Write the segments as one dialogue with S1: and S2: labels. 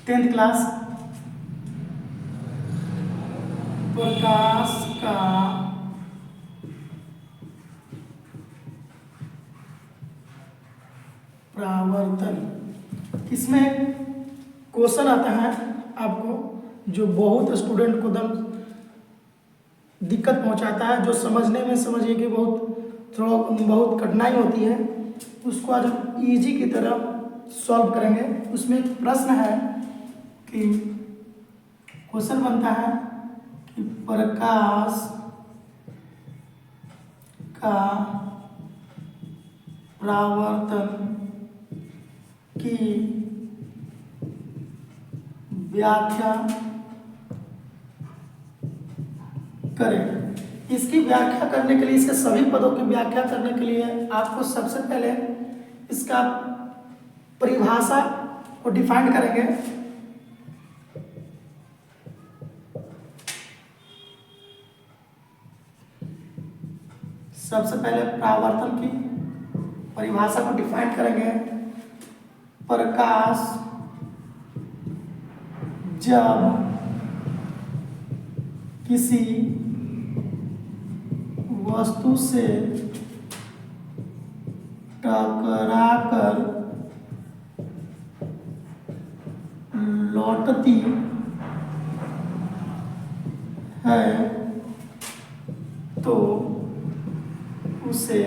S1: 10th class. प्रकाश का परावर्तन, इसमें क्वेश्चन आता है आपको जो बहुत स्टूडेंट को दम दिक्कत पहुंचाता है, जो समझने में समझिए कि बहुत कठिनाई होती है, उसको आज हम इजी की तरह सॉल्व करेंगे। उसमें एक प्रश्न है कि क्वेश्चन बनता है कि प्रकाश का परावर्तन की व्याख्या करें। इसकी व्याख्या करने के लिए, इसके सभी पदों की व्याख्या करने के लिए आपको सबसे पहले इसका परिभाषा को डिफाइन करेंगे। सबसे पहले परावर्तन की परिभाषा को डिफाइन करेंगे। प्रकाश जब किसी वस्तु से टकराकर लौटती है तो उसे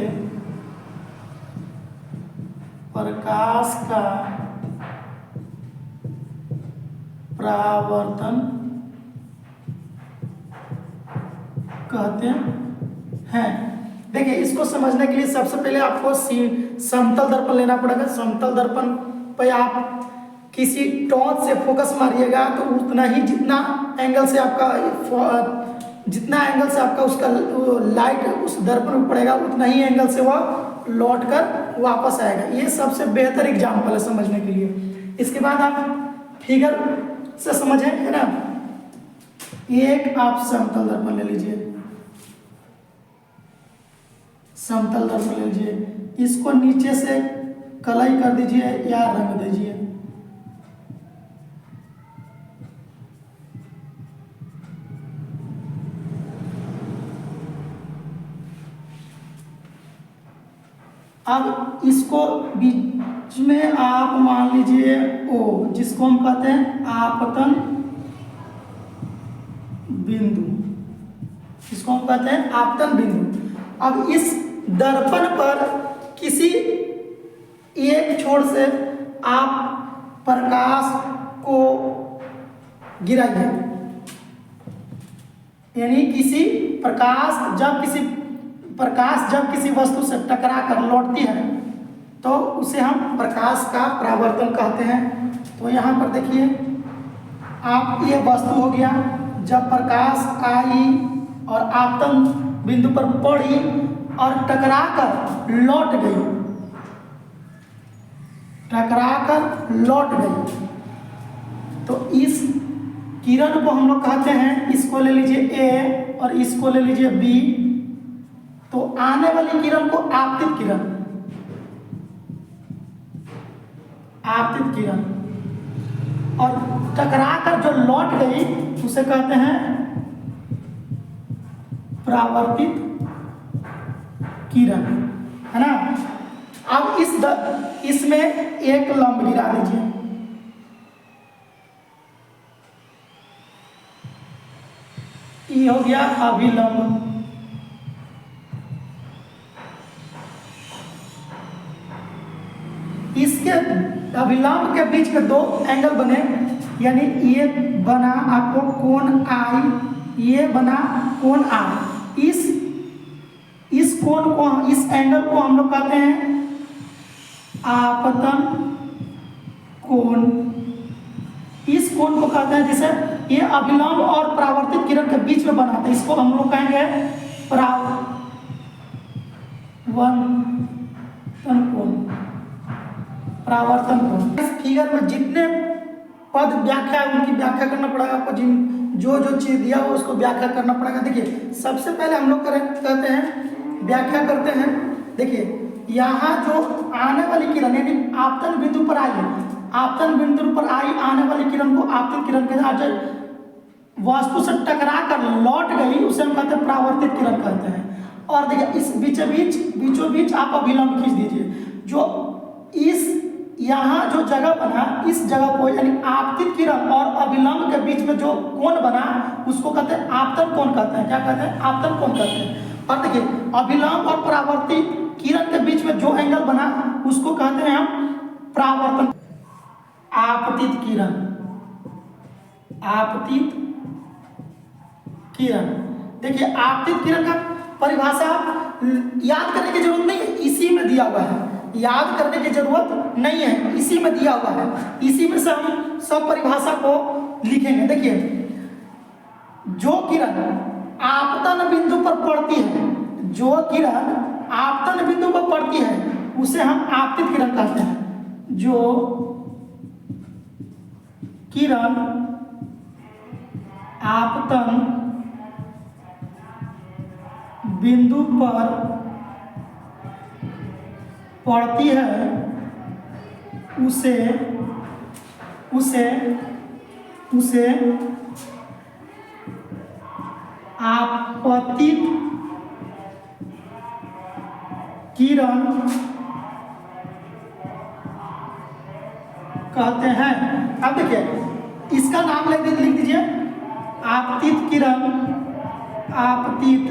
S1: प्रकाश का परावर्तन कहते हैं। देखिए, इसको समझने के लिए सबसे पहले आपको समतल दर्पण लेना पड़ेगा। समतल दर्पण पे आप किसी टॉर्च से फोकस मारिएगा तो उतना ही जितना एंगल से आपका उसका लाइट उस दर्पण में पड़ेगा, उतना ही एंगल से वह लौट कर वापस आएगा। ये सबसे बेहतर एग्जाम्पल है समझने के लिए। इसके बाद आप फिगर से समझें, है ना। एक आप समतल दर्पण ले लीजिए, समतल दर्पण ले लीजिए, इसको नीचे से कलई कर दीजिए या रंग दीजिए। अब इसको बीच में आप मान लीजिए ओ, जिसको हम कहते हैं आपतन बिंदु, इसको हम कहते हैं आपतन बिंदु। अब इस दर्पण पर किसी एक छोर से आप प्रकाश को गिराइए, यानी प्रकाश जब किसी वस्तु से टकरा कर लौटती है तो उसे हम प्रकाश का परावर्तन कहते हैं। तो यहाँ पर देखिए, आप ये वस्तु हो गया, जब प्रकाश आई और आपतन बिंदु पर पड़ी और टकरा कर लौट गई, तो इस किरण को हम लोग कहते हैं, इसको ले लीजिए ए और इसको ले लीजिए बी। तो आने वाली किरण को आपतित किरण और टकराकर जो लौट गई उसे कहते हैं परावर्तित किरण, है ना। अब इसमें एक लंब गिरा दीजिए, ये हो गया अभिलंब। इसके अभिलंब के बीच में दो एंगल बने, यानी ये बना आपको कोण आई, ये बना कोण आई। इस कोण को, इस एंगल को हम लोग कहते हैं आपतन कोण। इस कोण को कहते हैं, जैसे ये अभिलंब और परावर्तित किरण के बीच में बना था, इसको हम लोग कहेंगे परावर्तन कोण। इस फिगर में जितने पद व्याख्या है उनकी व्याख्या करना पड़ेगा आपको, जो चीज दिया हो उसको व्याख्या करना पड़ेगा। देखिए, सबसे पहले हम लोग कहते हैं व्याख्या करते हैं। देखिए, यहाँ जो आने वाली किरण यानी आपतन बिंदु पर आई, आपतन बिंदु पर आई आने वाली किरण आपतित किरण के साथ वस्तु से टकरा कर लौट गई उसे हम कहते हैं परावर्तित किरण कहते हैं। और देखिए इस बीचों बीच आप अभिलंब खींच दीजिए। जो इस यहाँ जो जगह बना, इस जगह को यानी आपतित किरण और अभिलंब के बीच में जो कोण बना उसको कहते हैं आपतन कोण कहते हैं। क्या कहते हैं? आपतन कोण कहते हैं। और देखिए अभिलंब और परावर्तित किरण के बीच में जो एंगल बना उसको कहते हैं हम परावर्तन। आपतित किरण, आपतित किरण, देखिए आपतित किरण का परिभाषा याद करने की जरूरत नहीं है, इसी में दिया हुआ है, याद करने की जरूरत नहीं है, इसी में दिया हुआ है। इसी में से हम सब परिभाषा को लिखेंगे। देखिए जो किरण आपतन बिंदु पर पड़ती है, जो किरण आपतन बिंदु पर पड़ती है उसे हम आपतित किरण कहते हैं। जो किरण आपतन बिंदु पर पड़ती है उसे आपतित किरण कहते हैं। अब देखिए इसका नाम लिख दीजिए आपतित किरण। आपतित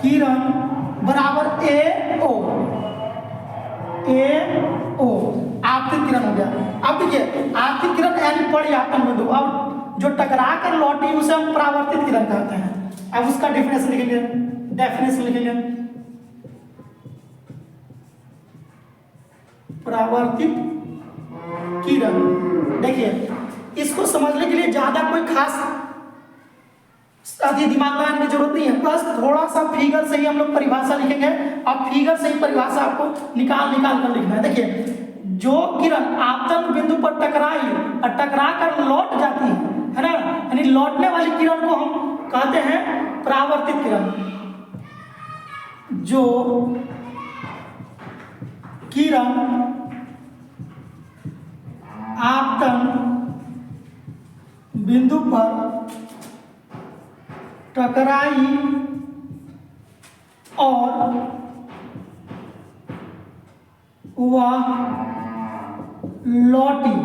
S1: किरण बराबर ए ओ आपतित किरण हो गया। अब देखिए आपतित किरण यानी पड़ी आपतन बिंदु, अब जो टकरा कर लौटी उसे हम परावर्तित किरण कहते हैं। अब उसका डेफिनेशन लिखेंगे, परावर्तित किरण। देखिए इसको समझने के लिए ज्यादा कोई खास दिमाग लगाने की जरूरत नहीं है, बस थोड़ा सा फिगर से ही हम लोग परिभाषा लिखेंगे। अब फिगर से ही परिभाषा आपको निकाल कर लिखना है। देखिए जो किरण आपतन बिंदु पर टकराई और टकरा कर लौट जाती है ना, यानी लौटने वाली किरण को हम कहते हैं परावर्तित किरण। जो किरण आपतन बिंदु पर टकराई और वह लौटी,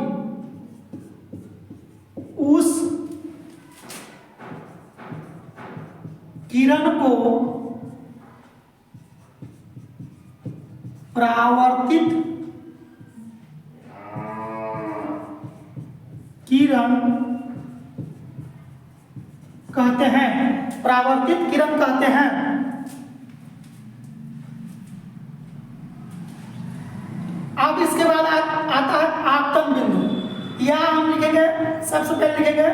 S1: उस किरण को परावर्तित किरण कहते हैं। परावर्तित किरण कहते हैं। अब इसके बाद आता है आपतन बिंदु। यह हम लिखेंगे, सबसे पहले लिखेंगे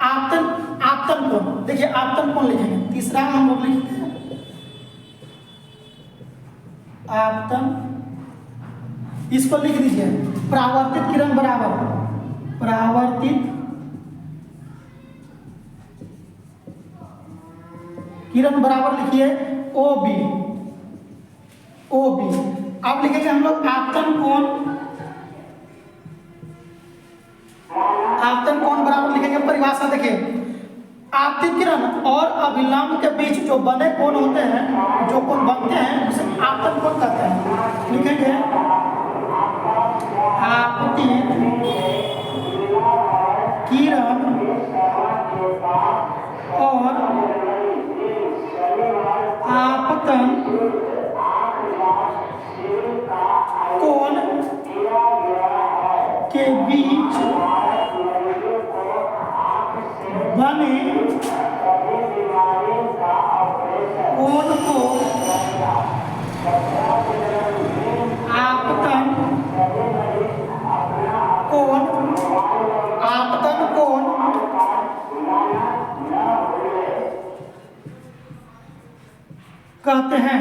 S1: आपतन कोण। देखिए आपतन कोण लिखेंगे, तीसरा हम लोग लिखेंगे आपतन। इसको लिख दीजिए परावर्तित किरण बराबर परावर्तित किरण बराबर लिखिए OB। अब लिखेंगे हम लोग आपतन कोण बराबर लिखेंगे परिभाषा। देखिए आपतित किरण और अभिलंब के बीच जो बने कोण होते हैं, जो कोण बनते हैं उसे आपतन कोण कहते हैं। लिखेंगे आपतित किरण और आपतन कोण के बीच बने कोण को आपतन कोण कहते हैं।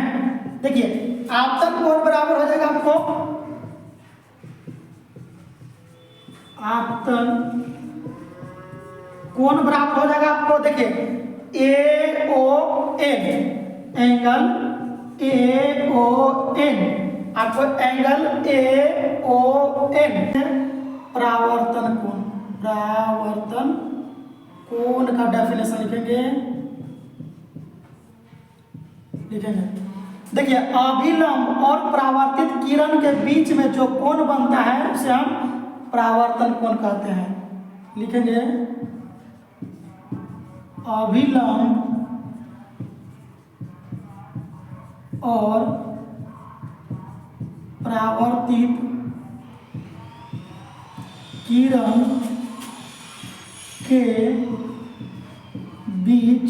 S1: देखिए आपतन कोण बराबर हो जाएगा आपको आपतन कोण बराबर हो जाएगा आपको। देखिए AON एंगल AON, आपको एंगल AON परावर्तन कोण, परावर्तन कोण का डेफिनेशन लिखेंगे। देखिए अभिलंब और परावर्तित किरण के बीच में जो कोण बनता है उसे हम परावर्तन कोण कहते हैं। लिखेंगे अभिलंब और परावर्तित किरण के बीच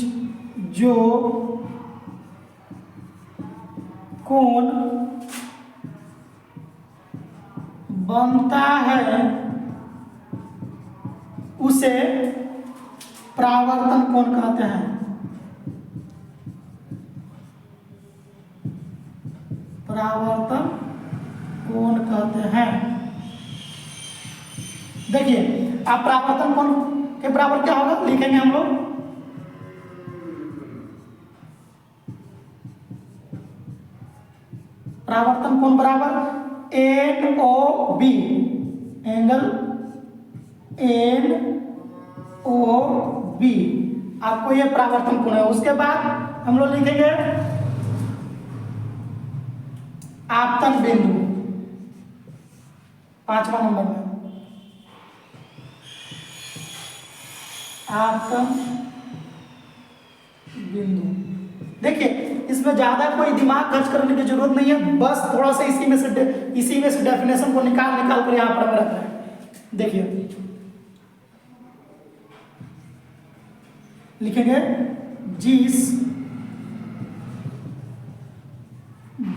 S1: जो कोण बनता है उसे परावर्तन कोण कहते हैं। परावर्तन कोण कहते हैं। देखिए आप परावर्तन कोण के बराबर क्या होगा लिखेंगे हम लोग, परावर्तन कोण बराबर NOB, एंगल NOB, आपको ये परावर्तन कोण है। उसके बाद हम लोग लिखेंगे आपतन बिंदु 5वां नंबर में, आपतन बिंदु। देखिए इसमें ज्यादा कोई दिमाग खर्च करने की जरूरत नहीं है, बस थोड़ा सा इसी में से डेफिनेशन को निकाल कर यहां पर रखना है। देखिए लिखेंगे जिस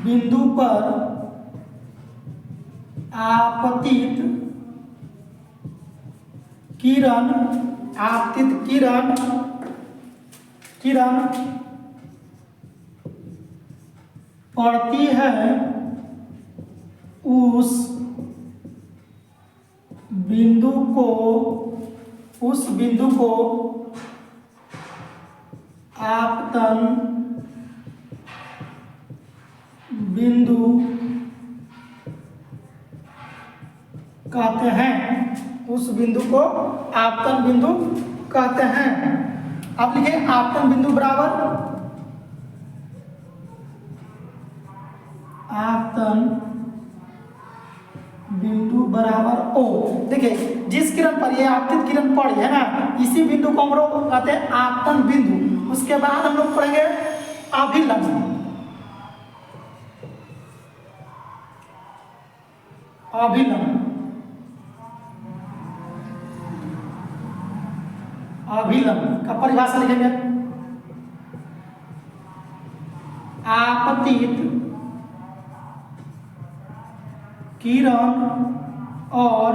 S1: बिंदु पर आपतित किरण पड़ती है उस बिंदु को आपतन बिंदु कहते हैं। उस बिंदु को आपतन बिंदु कहते हैं। अब लिखिए आपतन बिंदु बराबर आपतन बिंदु बराबर O। देखिए जिस किरण पर ये आपतित किरण पड़ी है ना, इसी बिंदु को हम लोग कहते हैं आपतन बिंदु। उसके बाद हम लोग पढ़ेंगे अभिलंब। अभिलंब का परिभाषा लिखेंगे आपतित किरण और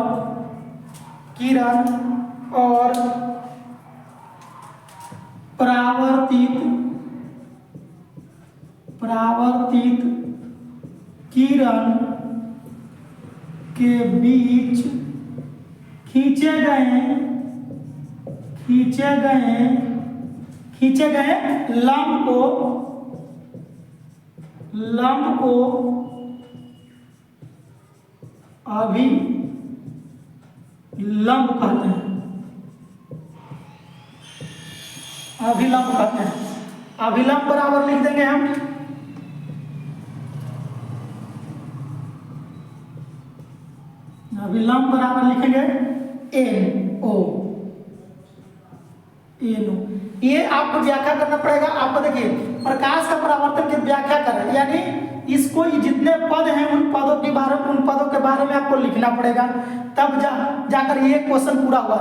S1: परावर्तित किरण के बीच खींचे गए लंब को अभिलंब कहते हैं। अभिलंब बराबर लिख देंगे हम अभिलंब बराबर लिखेंगे NO। ये आपको व्याख्या करना पड़ेगा। आपको देखिए प्रकाश का परावर्तन की व्याख्या करें, यानी इसको जितने पद हैं उन पदों के बारे में आपको लिखना पड़ेगा, तब जाकर ये क्वेश्चन पूरा हुआ।